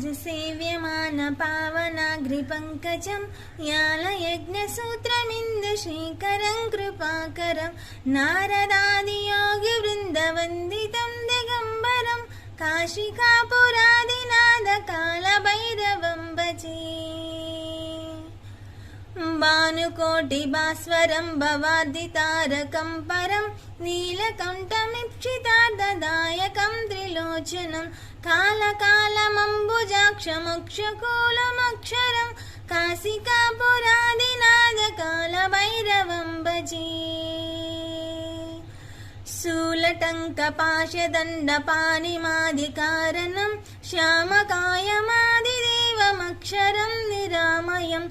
सेव्यमान पावनाग्रिपङ्कजं यालयज्ञसूत्रमिन्दुश्रीकरं कृपाकरं नारदादियोगिवृन्दवन्दितं दिगम्बरं काशिकापुरादिनाथकालभैरवं भजे। भानुकोटिभास्वरं भवाद्दितारकं परं नीलकण्ठमीप्सितार्धदायकं त्रिलोचनं कालकालमम्बुजाक्षमक्षकूलमक्षरं काशिकापुरादिनाथकालभैरवं भजे। शूलटङ्कपाशदण्डपाणिमादिकारणं श्यामकायमादिदेवमक्षरं निरामयं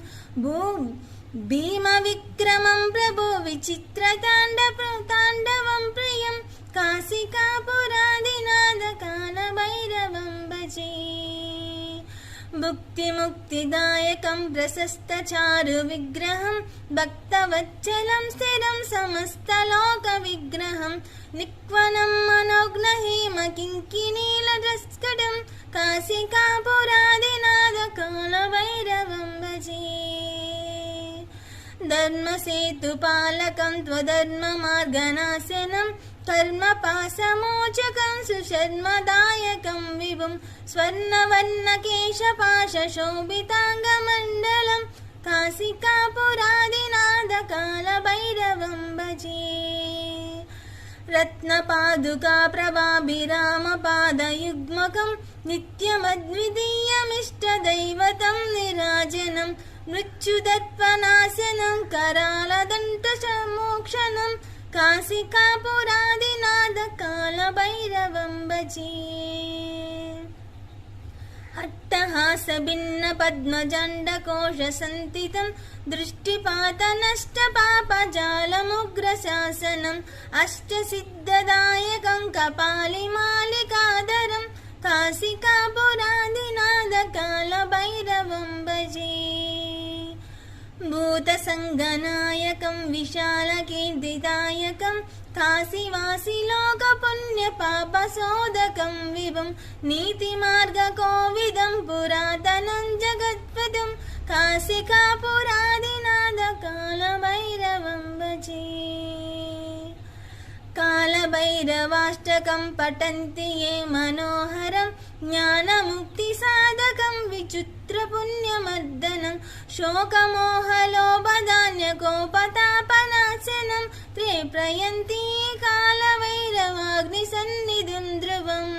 भीमविक्रमं प्रभो विचित्रताण्डवं प्रियं काशिकापुरादिनाथकालभैरवं भजे। भुक्तिमुक्तिदायकं प्रशस्तचारुविग्रहं भक्तवत्सलं स्थिरं समस्तलोकविग्रहं निक्वनं मनोज्ञहिमकिङ्किणीलरस्कटं काशिकापुरादिनाथकालभैरवं भजे। धर्मसेतुपालकं त्वधर्ममार्गनाशनं कर्मपाशमोचकं सुशर्मदायकं विभुं स्वर्णवर्णकेशपाशशोभिताङ्गमण्डलं काशिकापुरादिनाथकालभैरवं भजे। रत्नपादुका प्रभाभिरामपादयुग्मकं नित्यमद्वितीयमिष्टदैवतं निराजनं मृत्युदत्वनाशनं करालदण्डशमोक्षणं काशिकापुरादिनाथकालभैरवं भजे। अट्टहासभिन्नपद्मजण्डकोशसन्तितं दृष्टिपातनष्टपापजालमुग्रशासनम् अष्टसिद्धदायकं कपालिमालिकाधरं काशिकापुरादिनाथकालभैरवं भजे। भूतसङ्गनायकं विशालकीर्तिदायकं काशीवासिलोकपुण्यपापशोधकं विभुं नीतिमार्गकोविदं पुरातनं जगत्पदं काशिकापुरादिनाथकालभैरवं भजे। कालभैरवाष्टकं पठन्ति ये मनोहरं ज्ञानमुक्तिसाधकं विचित्रपुण्यमर्दनं शोकमोहलोभधान्यकोपतापनाशनं त्रिप्रयन्ति कालभैरवाग्निसन्निधिं ध्रुवम्।